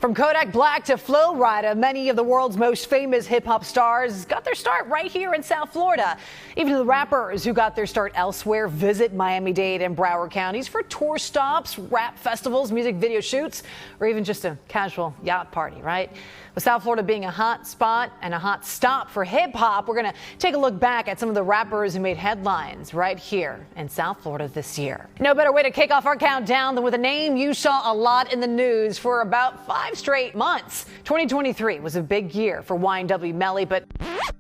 From Kodak Black to Flo Rida, many of the world's most famous hip-hop stars got their start right here in South Florida. Even the rappers who got their start elsewhere visit Miami-Dade and Broward counties for tour stops, rap festivals, music video shoots, or even just a casual yacht party, right? With South Florida being a hot spot and a hot stop for hip-hop, we're going to take a look back at some of the rappers who made headlines right here in South Florida this year. No better way to kick off our countdown than with a name you saw a lot in the news for about 5 straight months. 2023 was a big year for YNW Melly, but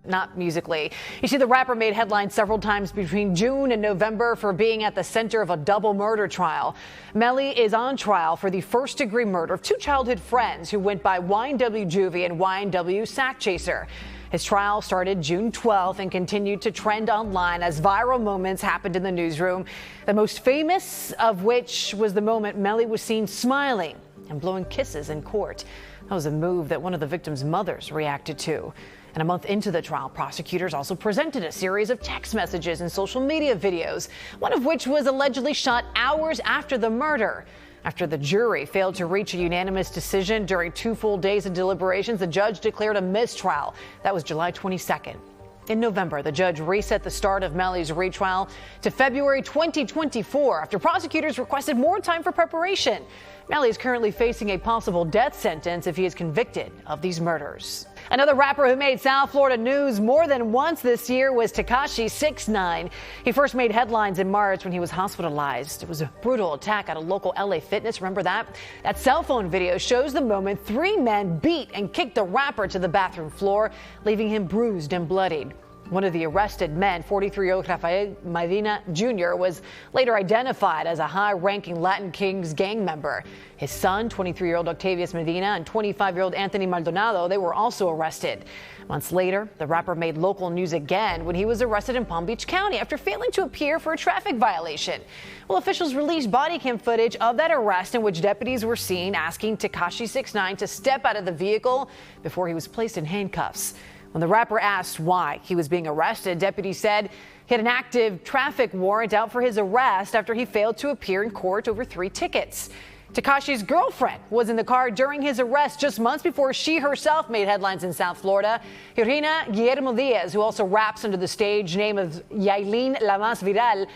not musically. You see, the rapper made headlines several times between June and November for being at the center of a double murder trial. Melly is on trial for the first-degree murder of 2 childhood friends who went by YNW Juvie and YNW Sack Chaser. His trial started June 12th and continued to trend online as viral moments happened in the newsroom, the most famous of which was the moment Melly was seen smiling and blowing kisses in court. That was a move that one of the victim's mothers reacted to. And a month into the trial, prosecutors also presented a series of text messages and social media videos, one of which was allegedly shot hours after the murder. After the jury failed to reach a unanimous decision during 2 full days of deliberations, the judge declared a mistrial. That was July 22nd. In November, the judge reset the start of Melly's retrial to February 2024 after prosecutors requested more time for preparation. Melly is currently facing a possible death sentence if he is convicted of these murders. Another rapper who made South Florida news more than once this year was Tekashi 6ix9ine. He first made headlines in March when he was hospitalized. It was a brutal attack at a local LA fitness. Remember that? That cell phone video shows the moment 3 men beat and kicked the rapper to the bathroom floor, leaving him bruised and bloodied. One of the arrested men, 43-year-old Rafael Medina Jr., was later identified as a high-ranking Latin Kings gang member. His son, 23-year-old Octavius Medina, and 25-year-old Anthony Maldonado, they were also arrested. Months later, the rapper made local news again when he was arrested in Palm Beach County after failing to appear for a traffic violation. Well, officials released body cam footage of that arrest in which deputies were seen asking Tekashi 6ix9ine to step out of the vehicle before he was placed in handcuffs. When the rapper asked why he was being arrested, deputies said he had an active traffic warrant out for his arrest after he failed to appear in court over 3 tickets. Tekashi's girlfriend was in the car during his arrest just months before she herself made headlines in South Florida. Georgina Guillermo Diaz, who also raps under the stage name of Yailin La Más Viral,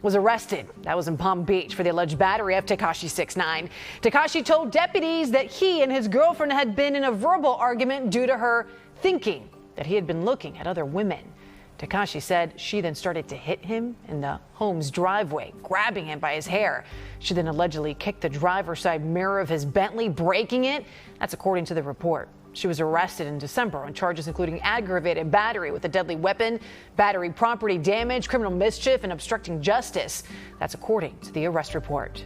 was arrested. That was in Palm Beach for the alleged battery of Tekashi 6ix9ine. Tekashi told deputies that he and his girlfriend had been in a verbal argument due to her thinking that he had been looking at other women. Tekashi said she then started to hit him in the home's driveway, grabbing him by his hair. She then allegedly kicked the driver's side mirror of his Bentley, breaking it. That's according to the report. She was arrested in December on charges including aggravated battery with a deadly weapon, battery property damage, criminal mischief, and obstructing justice. That's according to the arrest report.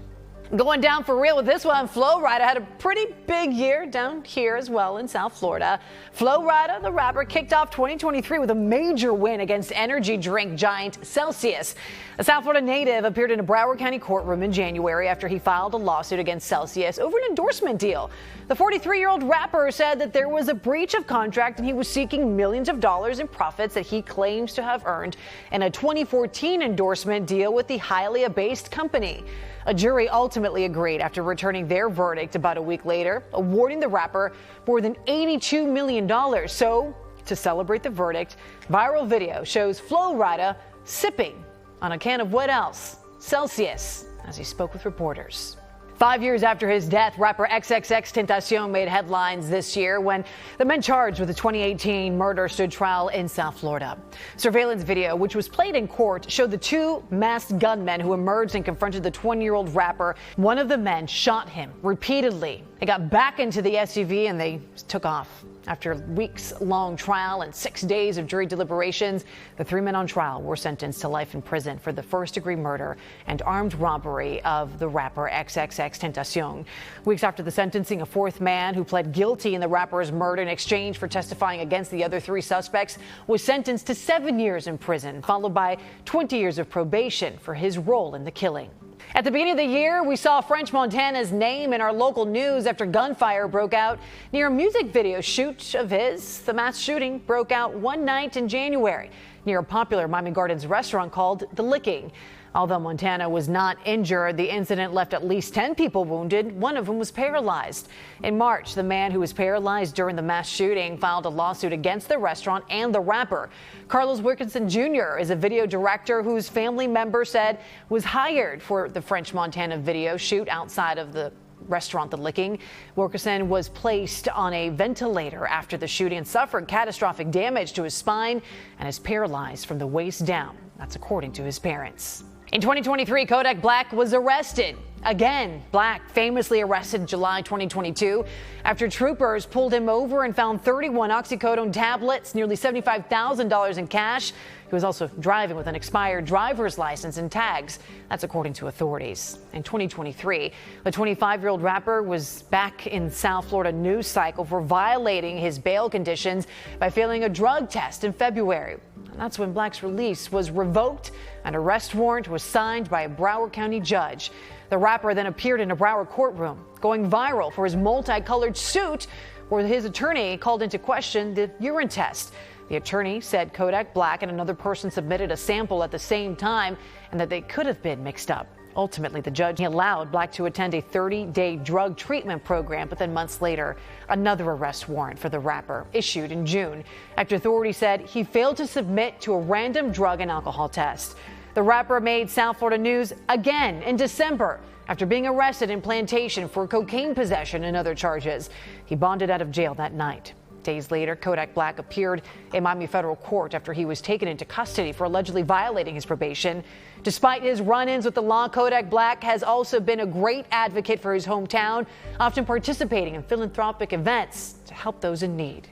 Going down for real with this one, Flo Rida had a pretty big year down here as well in South Florida. Flo Rida, the rapper, kicked off 2023 with a major win against energy drink giant Celsius. A South Florida native appeared in a Broward County courtroom in January after he filed a lawsuit against Celsius over an endorsement deal. The 43-year-old rapper said that there was a breach of contract and he was seeking millions of dollars in profits that he claims to have earned in a 2014 endorsement deal with the highly abased company. A jury ultimately agreed after returning their verdict about a week later, awarding the rapper more than $82 million. So, to celebrate the verdict, viral video shows Flo Rida sipping on a can of what else? Celsius, as he spoke with reporters. 5 years after his death, rapper XXXTentacion made headlines this year when the men charged with the 2018 murder stood trial in South Florida. Surveillance video, which was played in court, showed the 2 masked gunmen who emerged and confronted the 20-year-old rapper. One of the men shot him repeatedly. They got back into the SUV and they took off. After a weeks-long trial and 6 days of jury deliberations, the 3 men on trial were sentenced to life in prison for the first-degree murder and armed robbery of the rapper XXXTentacion. Weeks after the sentencing, a 4th man who pled guilty in the rapper's murder in exchange for testifying against the other 3 suspects was sentenced to 7 years in prison, followed by 20 years of probation for his role in the killing. At the beginning of the year, we saw French Montana's name in our local news after gunfire broke out near a music video shoot of his. The mass shooting broke out one night in January near a popular Miami Gardens restaurant called The Licking. Although Montana was not injured, the incident left at least 10 people wounded. One of them was paralyzed. In March, the man who was paralyzed during the mass shooting filed a lawsuit against the restaurant and the rapper. Carlos Wilkinson Jr. is a video director whose family member said was hired for the French Montana video shoot outside of the restaurant The Licking. Wilkerson was placed on a ventilator after the shooting and suffered catastrophic damage to his spine and is paralyzed from the waist down. That's according to his parents. In 2023, Kodak Black was arrested. Again, Black famously arrested in July 2022 after troopers pulled him over and found 31 oxycodone tablets, nearly $75,000 in cash. He was also driving with an expired driver's license and tags. That's according to authorities. In 2023, the 25-year-old rapper was back in South Florida news cycle for violating his bail conditions by failing a drug test in February. And that's when Black's release was revoked. An arrest warrant was signed by a Broward County judge. The rapper then appeared in a Broward courtroom, going viral for his multicolored suit, where his attorney called into question the urine test. The attorney said Kodak Black and another person submitted a sample at the same time and that they could have been mixed up. Ultimately, the judge allowed Black to attend a 30-day drug treatment program, but then months later, another arrest warrant for the rapper issued in June after authorities said he failed to submit to a random drug and alcohol test. The rapper made South Florida news again in December after being arrested in Plantation for cocaine possession and other charges. He bonded out of jail that night. Days later, Kodak Black appeared in Miami federal court after he was taken into custody for allegedly violating his probation. Despite his run-ins with the law, Kodak Black has also been a great advocate for his hometown, often participating in philanthropic events to help those in need.